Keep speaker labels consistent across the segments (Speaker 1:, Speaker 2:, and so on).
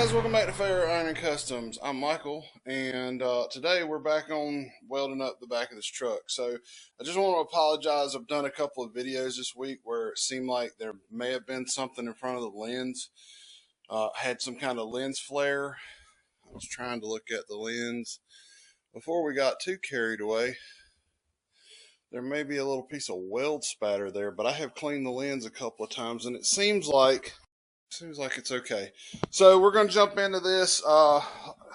Speaker 1: guys, welcome back to Fair Iron Customs. I'm Michael, and today we're back on welding up the back of this truck. So I just want to apologize. I've done a couple of videos this week where it seemed like there may have been something in front of the lens. Had some kind of lens flare. I was trying to look at the lens before we got too carried away. There may be a little piece of weld spatter there, but I have cleaned the lens a couple of times, and it seems like it's okay. So we're going to jump into this.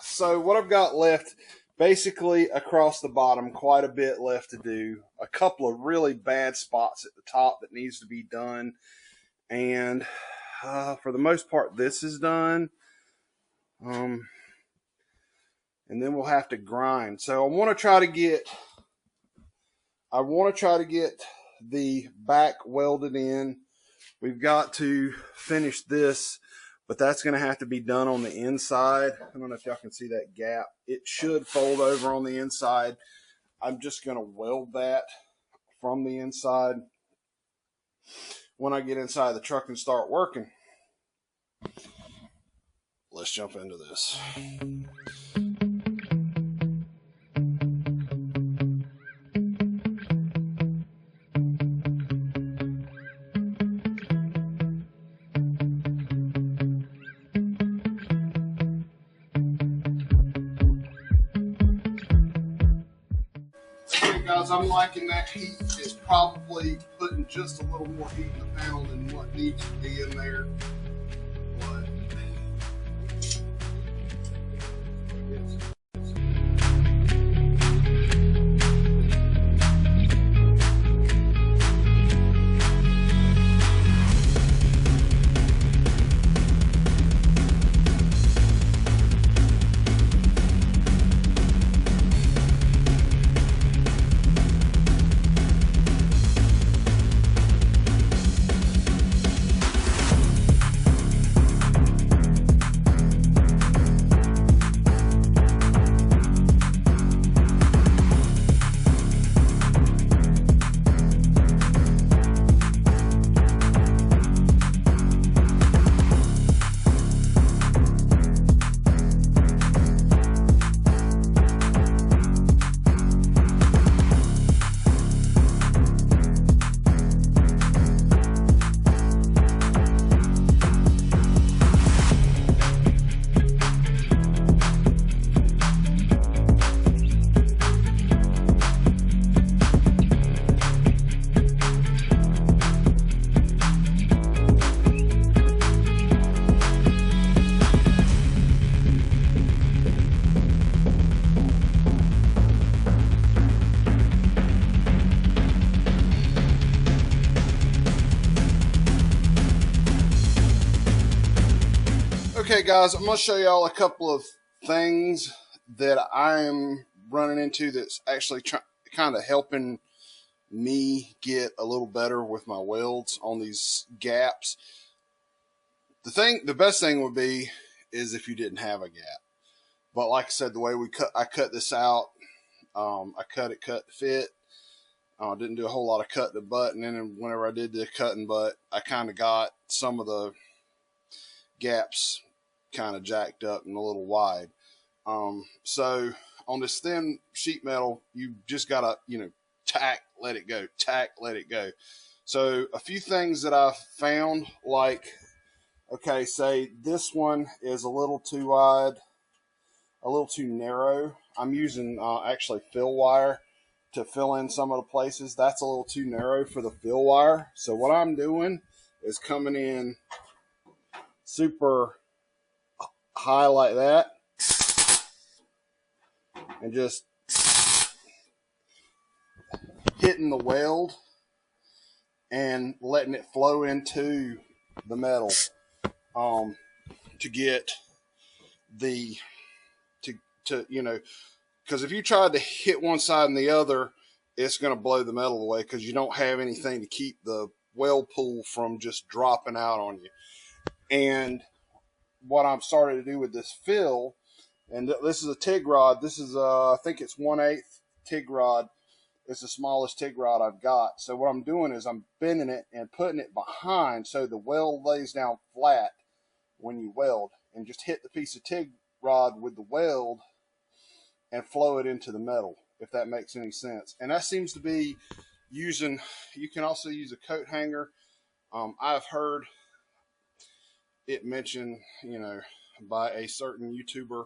Speaker 1: So what I've got left, basically across the bottom, quite a bit left to do. A couple of really bad spots at the top that needs to be done. And for the most part, this is done. And then we'll have to grind. So I want to try to get the back welded in. We've got to finish this, but that's going to have to be done on the inside. I don't know if y'all can see that gap. It should fold over on the inside. I'm just going to weld that from the inside when I get inside the truck and start working. Let's jump into this. Guys, I'm liking that heat. It's probably putting just a little more heat in the panel than what needs to be in there. But okay, guys, I'm going to show y'all a couple of things that I am running into that's actually kind of helping me get a little better with my welds on these gaps. The best thing would be is if you didn't have a gap. But like I said, the way I cut this out, I cut to fit. Didn't do a whole lot of cut to butt, and then whenever I did the cut and butt, I kind of got some of the gaps kind of jacked up and a little wide. So on this thin sheet metal, you just gotta, tack, let it go, tack, let it go. So a few things that I've found, like, okay, say this one is a little too wide, a little too narrow. I'm using actually fill wire to fill in some of the places. That's a little too narrow for the fill wire. So what I'm doing is coming in super high like that and just hitting the weld and letting it flow into the metal to get the because if you tried to hit one side and the other, it's going to blow the metal away because you don't have anything to keep the weld pool from just dropping out on you. And what I'm starting to do with this fill, and this is a TIG rod. This is I think it's 1/8 TIG rod. It's the smallest TIG rod I've got. So what I'm doing is I'm bending it and putting it behind so the weld lays down flat when you weld. and just hit the piece of TIG rod with the weld and flow it into the metal, if that makes any sense. And that seems to be using, you can also use a coat hanger. I've heard it mentioned, you know, by a certain YouTuber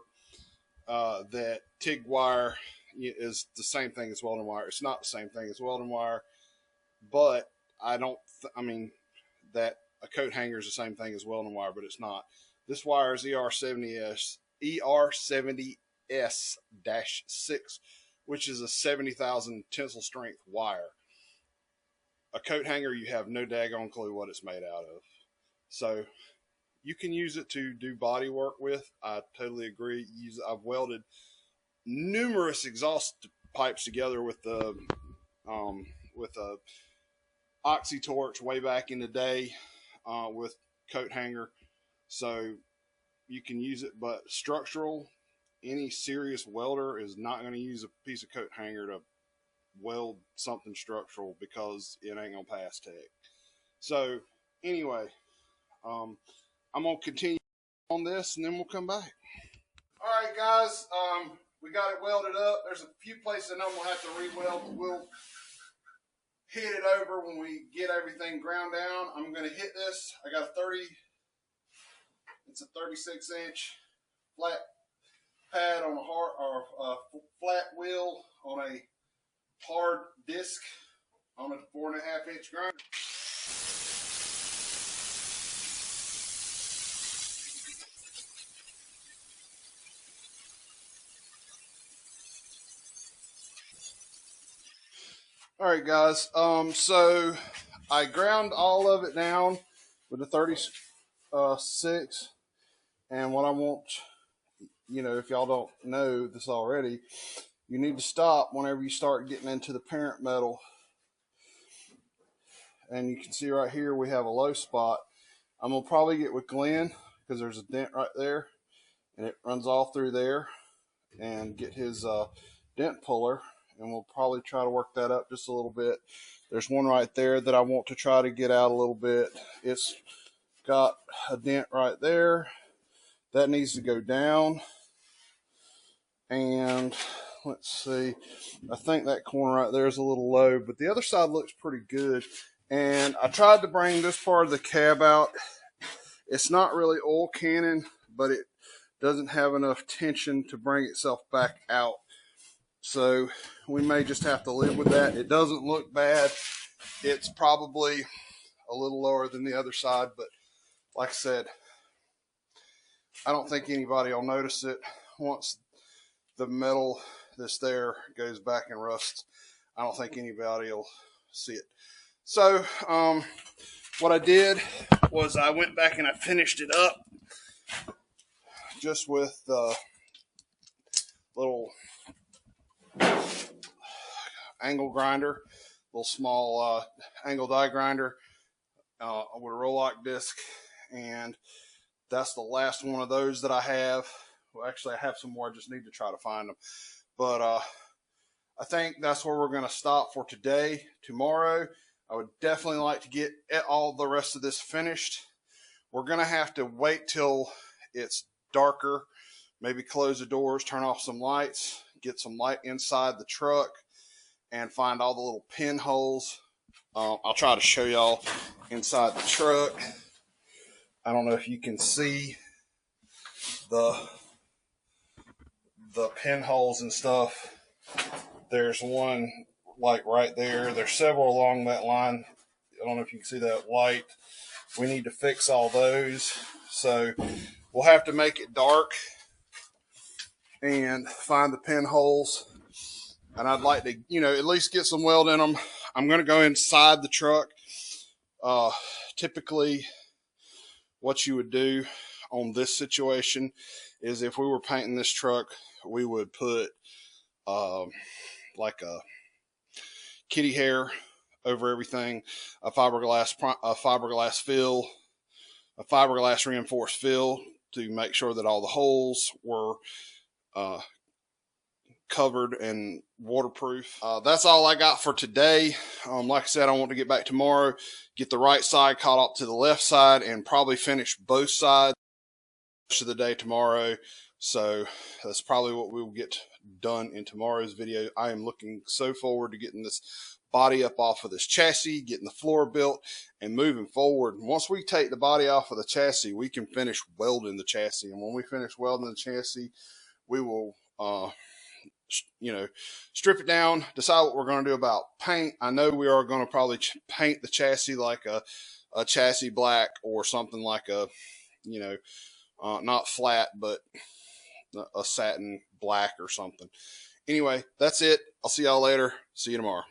Speaker 1: that TIG wire is the same thing as welding wire. It's not the same thing as welding wire, but I mean, that a coat hanger is the same thing as welding wire, but it's not. This wire is ER70S-6, which is a 70,000 tensile strength wire. A coat hanger, you have no daggone clue what it's made out of. So you can use it to do body work with. I totally agree. I've welded numerous exhaust pipes together with a oxy torch way back in the day with coat hanger. So you can use it, but structural, any serious welder is not going to use a piece of coat hanger to weld something structural, because it ain't gonna pass tech. So anyway, I'm gonna continue on this and then we'll come back. All right, guys, we got it welded up. There's a few places I know we'll have to re-weld. We'll hit it over when we get everything ground down. I'm gonna hit this. I got it's a 36-inch flat pad on a flat wheel on a hard disc on a 4.5-inch grinder. All right, guys. So I ground all of it down with the 36, and what I want, you know, if y'all don't know this already, you need to stop whenever you start getting into the parent metal. And you can see right here we have a low spot. I'm gonna probably get with Glenn, because there's a dent right there and it runs off through there, and get his dent puller, and we'll probably try to work that up just a little bit. There's one right there that I want to try to get out a little bit. It's got a dent right there that needs to go down. And let's see, I think that corner right there is a little low, but the other side looks pretty good. And I tried to bring this part of the cab out. It's not really oil cannon, but it doesn't have enough tension to bring itself back out. So we may just have to live with that. It doesn't look bad. It's probably a little lower than the other side, but like I said, I don't think anybody will notice it once the metal that's there goes back and rusts. I don't think anybody will see it. So what I did was I went back and I finished it up just with the little angle grinder, little small angle die grinder with a Rolock disc, and that's the last one of those that I have. Well, actually, I have some more. I just need to try to find them. But I think that's where we're going to stop for today. Tomorrow, I would definitely like to get all the rest of this finished. We're going to have to wait till it's darker, maybe close the doors, turn off some lights, get some light inside the truck, and find all the little pinholes. I'll try to show y'all inside the truck. I don't know if you can see the pinholes and stuff. There's one like right there. There's several along that line. I don't know if you can see that light. We need to fix all those. So we'll have to make it dark and find the pinholes. And I'd like to, you know, at least get some weld in them. I'm going to go inside the truck. Typically, what you would do on this situation is, if we were painting this truck, we would put like a kitty hair over everything, a fiberglass fill, a fiberglass reinforced fill to make sure that all the holes were covered and waterproof. That's all I got for today. Like I said, I want to get back tomorrow, get the right side caught up to the left side, and probably finish both sides. of the day tomorrow, so that's probably what we will get done in tomorrow's video. I am looking so forward to getting this body up off of this chassis, getting the floor built, and moving forward. Once we take the body off of the chassis, we can finish welding the chassis, and when we finish welding the chassis, we will strip it down, decide what we're going to do about paint. I know we are going to probably paint the chassis like a chassis black, or something like a, not flat, but a satin black or something. Anyway, that's it. I'll see y'all later. See you tomorrow.